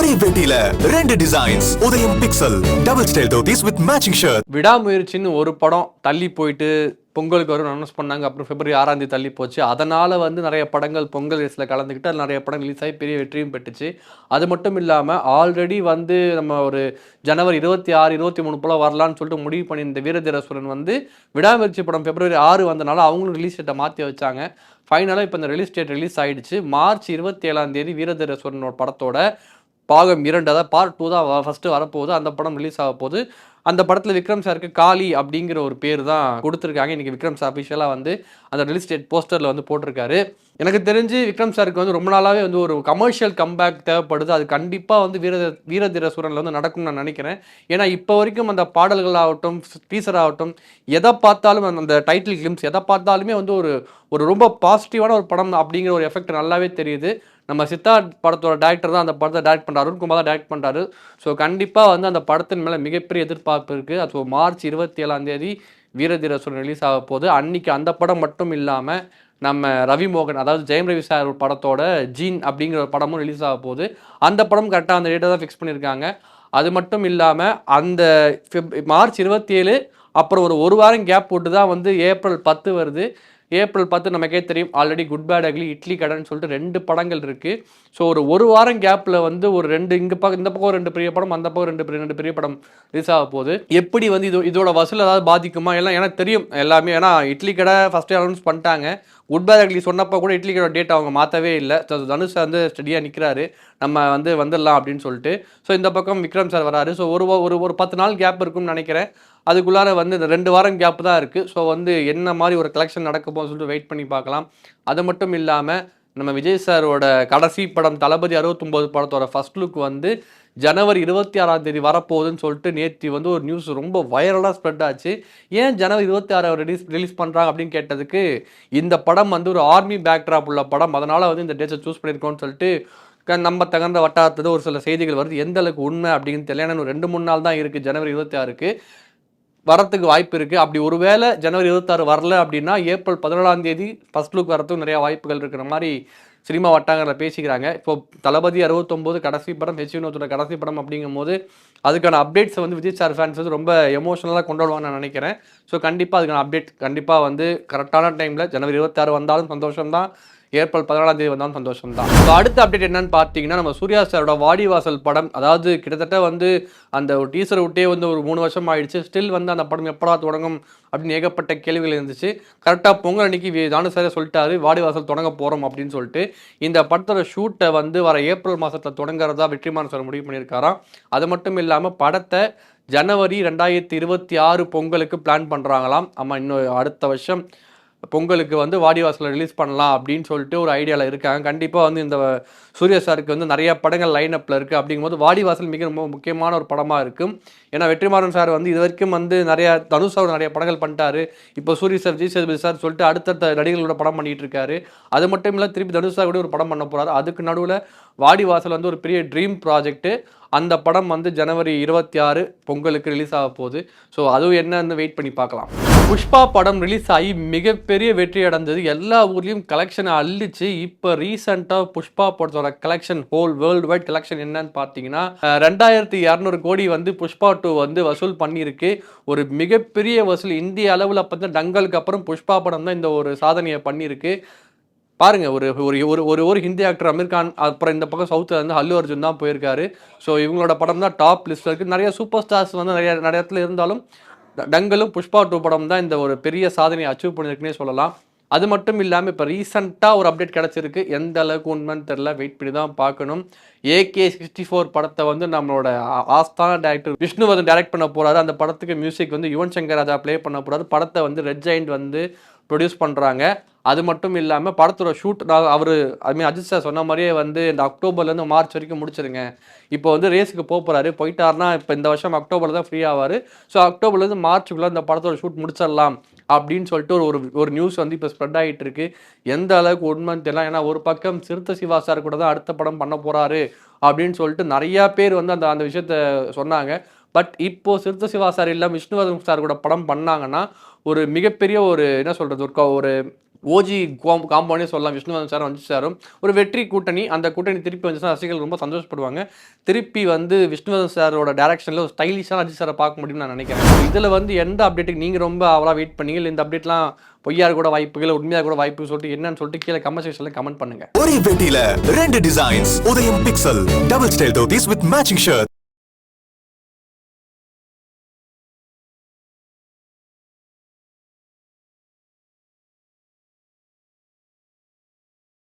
ஒரே வேட்டியில 2 designs. Udhayam pixel double style dhotis with matching shirt. விடாமுயற்சின்னு ஒரு படம் தள்ளி போயிட்டு பொங்கலுக்கு வரும் அனௌன்ஸ் பண்ணாங்க. அப்புறம் February 6 தள்ளி போச்சு. அதனால நிறைய படங்கள் பொங்கல் ரேஸ்ல கலந்துக்கிட்டு அது நிறைய படம் ரிலீஸ் ஆகி பெரிய வெற்றியும் பெற்றுச்சு. அது மட்டும் இல்லாம ஆல்ரெடி நம்ம ஒரு ஜனவரி 26, 23 போல வரலான்னு சொல்லிட்டு முடிவு பண்ணியிருந்த வீரதீரசுரன் விடாமுயற்சி படம் February 6 வந்தனால அவங்களும் ரிலீஸ் டேட்டை மாற்றி வச்சாங்க. ஃபைனலாக இப்போ இந்த ரிலீஸ் டேட் ரிலீஸ் ஆயிடுச்சு. மார்ச் 27 வீரதீரசுரனோட படத்தோட பாகம் 2, அதாவது பார்ட் 2 தான் ஃபர்ஸ்ட் வரப்போகுது. அந்த படம் ரிலீஸ் ஆக போகுது. அந்த படத்தில் விக்ரம் சாருக்கு காளி அப்படிங்கிற ஒரு பேர் தான் கொடுத்துருக்காங்க. இன்றைக்கி விக்ரம் சார் அஃபிஷியலாக அந்த ரிலீஸ் டேட் போஸ்டரில் போட்டிருக்காரு. எனக்கு தெரிஞ்சு விக்ரம் சாருக்கு ரொம்ப நாளாகவே ஒரு கமர்ஷியல் கம்பேக் தேவைப்படுது. அது கண்டிப்பாக வீரதீரசுரனில் நடக்கும்னு நான் நினைக்கிறேன். ஏன்னா இப்போ வரைக்கும் அந்த பாடல்கள் ஆகட்டும், டீசர் ஆகட்டும், எதை பார்த்தாலும் அந்த டைட்டில் கிளிம்ஸ் எதை பார்த்தாலுமே ஒரு ரொம்ப பாசிட்டிவான ஒரு படம் அப்படிங்கிற ஒரு எஃபெக்ட் நல்லாவே தெரியுது. நம்ம சித்தார்த் படத்தோட டேரக்டர் தான் அந்த படத்தை டேரக்ட் பண்ணுறாரு, அருண்குமார் தான் டேரக்ட் பண்ணுறாரு. ஸோ கண்டிப்பாக அந்த படத்தின் மேலே மிகப்பெரிய எதிர்பார்ப்பு இருக்குது. ஸோ மார்ச் 27 வீரதீரசுரன் ரிலீஸ் ஆக போகுது. அன்னைக்கு அந்த படம் மட்டும் இல்லாமல் நம்ம ரவி மோகன், அதாவது ஜெயம் ரவி சார் படத்தோட ஜீன் அப்படிங்கிற ஒரு படமும் ரிலீஸ் ஆக போகுது. அந்த படம் கரெக்டாக அந்த டேட்டை தான் ஃபிக்ஸ் பண்ணியிருக்காங்க. அது மட்டும் இல்லாமல் அந்த மார்ச் 27 அப்புறம் ஒரு வாரம் கேப் போட்டு தான் ஏப்ரல் 10 வருது. ஏப்ரல் 10 நமக்கே தெரியும், already good bad ugly, idli கடன் சொல்லிட்டு 2 படங்கள் இருக்குது. ஸோ ஒரு வாரம் கேப்பில் இந்த 2 இந்த பக்கம் 2 பெரிய படம், அந்த பக்கம் 2 பெரிய படம் ரிலீஸ் ஆக போகுது. எப்படி இதோட வசூல் ஏதாவது பாதிக்குமா எல்லாம் எனக்கு தெரியும் எல்லாமே. ஏன்னா இட்லி கடை ஃபஸ்ட்டே அனௌன்ஸ் பண்ணிட்டாங்க. குட் பேட் அக்லி சொன்னப்போ கூட இட்லி கடை டேட் அவங்க மாற்றவே இல்லை. தனுஷ் ஸ்டடியாக நிற்கிறாரு, நம்ம வந்துடலாம் அப்படின்னு சொல்லிட்டு. ஸோ இந்த பக்கம் விக்ரம் சார் வராரு. ஸோ ஒரு 10 நாள் கேப் இருக்கும்னு நினைக்கிறேன். அதுக்குள்ளார இந்த 2 வாரம் கேப் தான் இருக்குது. ஸோ என்ன மாதிரி ஒரு கலெக்ஷன் நடக்க போகுதுன்னு சொல்லிட்டு வெயிட் பண்ணி பார்க்கலாம். அது மட்டும் இல்லாமல் நம்ம விஜய் சாரோட கடைசி படம் தளபதி 69 படத்தோட ஃபர்ஸ்ட் லுக் ஜனவரி 26 வரப்போகுதுன்னு சொல்லிட்டு நேற்று ஒரு நியூஸ் ரொம்ப வைரலாக ஸ்ப்ரெட் ஆச்சு. ஏன் ஜனவரி 26 ரிலீஸ் பண்ணுறாங்க அப்படின்னு கேட்டதுக்கு, இந்த படம் ஒரு ஆர்மி பேக்ட்ராப் உள்ள படம், அதனால் இந்த டேட்ஸை சூஸ் பண்ணியிருக்கோன்னு சொல்லிட்டு நம்ம தகுந்த வட்டாரத்தில் ஒரு சில செய்திகள் வருது. எந்த அளவுக்கு உண்மை அப்படின்னு தெரியல. ஏன்னா 2-3 நாள் தான் இருக்குது ஜனவரி 26க்கு வரத்துக்கு வாய்ப்பு இருக்குது. அப்படி ஒருவேளை ஜனவரி 26 வரல அப்படின்னா ஏப்ரல் 17 ஃபர்ஸ்ட் லுக் வரத்துக்கு நிறையா வாய்ப்புகள் இருக்கிற மாதிரி சினிமா வட்டாரங்களில் பேசிக்கிறாங்க. இப்போ தளபதி 69 கடைசி படம், ஹெச் வினோத்தோட கடைசி படம் அப்படிங்கும் போது அதுக்கான அப்டேட்ஸ் விஜய் சார் ஃபேன்ஸ் ரொம்ப எமோஷனலாக கொண்டாடுவாங்க நான் நினைக்கிறேன். ஸோ கண்டிப்பாக அதுக்கான அப்டேட் கண்டிப்பாக கரெக்டான டைமில் ஜனவரி 26 வந்தாலும் சந்தோஷம் தான், ஏப்ரல் 14 வந்தாலும் சந்தோஷம் தான். ஸோ அடுத்த அப்டேட் என்னன்னு பார்த்தீங்கன்னா, நம்ம சூர்யா சாரோட வாடிவாசல் படம், அதாவது கிட்டத்தட்ட அந்த ஒரு டீசர் விட்டே ஒரு 3 வருஷம் ஆயிடுச்சு. ஸ்டில் அந்த படம் எப்படா தொடங்கும் அப்படின்னு ஏகப்பட்ட கேள்விகள் இருந்துச்சு. கரெக்டாக பொங்கல் அன்னைக்கு தானு சாரே சொல்லிட்டாரு, வாடிவாசல் தொடங்க போகிறோம் அப்படின்னு சொல்லிட்டு. இந்த படத்தோட ஷூட்டை வர ஏப்ரல் மாதத்தில் தொடங்குறதா வெற்றிமாறன் சார் முடிவு பண்ணியிருக்காராம். அது மட்டும் இல்லாமல் படத்தை ஜனவரி 2026 பொங்கலுக்கு பிளான் பண்ணுறாங்களாம். ஆமாம், இன்னும் அடுத்த வருஷம் பொங்கலுக்கு வாடிவாசலில் ரிலீஸ் பண்ணலாம் அப்படின்னு சொல்லிட்டு ஒரு ஐடியாவில் இருக்காங்க. கண்டிப்பாக இந்த சூர்யா சாருக்கு நிறைய படங்கள் லைன் அப்பில் இருக்குது. அப்படிங்கும்போது வாடிவாசல் மிக ரொம்ப முக்கியமான ஒரு படமாக இருக்கும். ஏன்னா வெற்றிமாறன் சார் இது வரைக்கும் நிறைய தனுஷ் சார் நிறைய படங்கள் பண்ணிட்டாரு. இப்போ சூரிய சார், விஜய் சேதுபதி சார் சொல்லிட்டு அடுத்தடுத்த நடிகர்களோட படம் பண்ணிட்டு இருக்காரு. அது மட்டும் இல்லை, திருப்பி தனுஷ் சார் கூட ஒரு படம் பண்ண போகிறாரு. அதுக்கு நடுவில் வாடிவாசல் ஒரு பெரிய ட்ரீம் ப்ராஜெக்ட்டு. அந்த படம் ஜனவரி 26 பொங்கலுக்கு ரிலீஸ் ஆக போகுது. ஸோ அதுவும் என்னன்னு வெயிட் பண்ணி பார்க்கலாம். புஷ்பா படம் ரிலீஸ் ஆகி மிகப்பெரிய வெற்றி அடைந்தது. எல்லா ஊர்லேயும் கலெக்ஷனை அள்ளிச்சு. இப்போ ரீசெண்டாக புஷ்பா படத்தோட collection, whole world wide collection என்னன்னு பார்த்தீங்கன்னா 2200 கோடி புஷ்பா 2 வசூல் பண்ணியிருக்கு. ஒரு மிகப்பெரிய வசூல் இந்திய அளவில் பார்த்தீங்கன்னா டங்கலுக்கு அப்புறம் புஷ்பா படம் தான் இந்த ஒரு சாதனையை பண்ணியிருக்கு. பாருங்க, ஒரு ஹிந்தி ஆக்டர் அமீர் கான், அப்புறம் இந்த பக்கம் சவுத்தில் அல்லு அர்ஜுன் தான் போயிருக்காரு. ஸோ இவங்களோட படம் தான் டாப் லிஸ்ட்டில் இருக்குது. நிறைய சூப்பர் ஸ்டார்ஸ் நிறைய இடத்துல இருந்தாலும் டங்கலும் புஷ்பா 2 படம் தான் இந்த ஒரு பெரிய சாதனையை அச்சீவ் பண்ணியிருக்குன்னே சொல்லலாம். அது மட்டும் இல்லாமல் இப்போ ரீசெண்டாக ஒரு அப்டேட் கிடச்சிருக்கு. எந்த அளவுக்கு உண்மைன்னு தெரில, வெயிட் பண்ணி தான் பார்க்கணும். AK64 படத்தை நம்மளோட ஆஸ்தான டேரக்டர் விஷ்ணுவர்தன் டைரக்ட் பண்ண போகிறாரு. அந்த படத்துக்கு மியூசிக் யுவன் சங்கர் ராஜா ப்ளே பண்ண போகிறாரு. படத்தை ரெட் ஜெயண்ட் ப்ரொடியூஸ் பண்ணுறாங்க. அது மட்டும் இல்லாமல் படத்தோட ஷூட் அஜித் சார் சொன்ன மாதிரியே இந்த அக்டோபர்லேருந்து மார்ச் வரைக்கும் முடிச்சிருங்க. இப்போ ரேஸுக்கு போகிறாரு, போயிட்டாருன்னா இப்போ இந்த வருஷம் அக்டோபரில் தான் ஃப்ரீ ஆவார். ஸோ அக்டோபர்லேருந்து மார்ச்சுக்குள்ளே இந்த படத்தோட ஷூட் முடிச்சிடலாம் அப்படின்னு சொல்லிட்டு ஒரு நியூஸ் இப்போ ஸ்ப்ரெட் ஆகிட்டு இருக்கு. எந்த அளவுக்கு உண்மைன்னு தெரியல. ஏன்னா ஒரு பக்கம் சிறுத்தை சிவா சார் கூட தான் அடுத்த படம் பண்ண போகிறாரு அப்படின்னு சொல்லிட்டு நிறையா பேர் அந்த விஷயத்த சொன்னாங்க. பட் இப்போ சிறுத்தை சிவா சார் இல்லாமல் விஷ்ணுவர்தன் சார் கூட படம் பண்ணாங்கன்னா ஒரு மிகப்பெரிய என்ன சொல்கிறது, ஒரு ஓஜி காம்பவுண்டே சொல்லலாம். விஷ்ணுவர்தன் சாரும் ரஞ்சித் சாரும் ஒரு வெற்றி கூட்டணி. அந்த கூட்டணி திருப்பி வந்துச்சுன்னா ரசிகர்கள் ரொம்ப சந்தோஷப்படுவாங்க. திருப்பி வந்து விஷ்ணுவர்தன் சாரோட டைரக்ஷனில் ஒரு ஸ்டைலிஷான ரஞ்சித் சாரை பார்க்க முடியும்னு நான் நினைக்கிறேன். இதில் வந்து எந்த அப்டேட்டுக்கு நீங்கள் ரொம்ப அவ்வளோ வெயிட் பண்ணீங்க, இல்லை இந்த அப்டேட்லாம் பொய்யா கூட வாய்ப்புகள், உண்மையாக கூட வாய்ப்பு சொல்லிட்டு என்னன்னு சொல்லிட்டு கீழே கமெண்ட் செக்ஷனில் கமெண்ட் பண்ணுங்க. ஒரே பேட்டியில 2 designs. Udhayam pixel double style dhotis with matching shirt.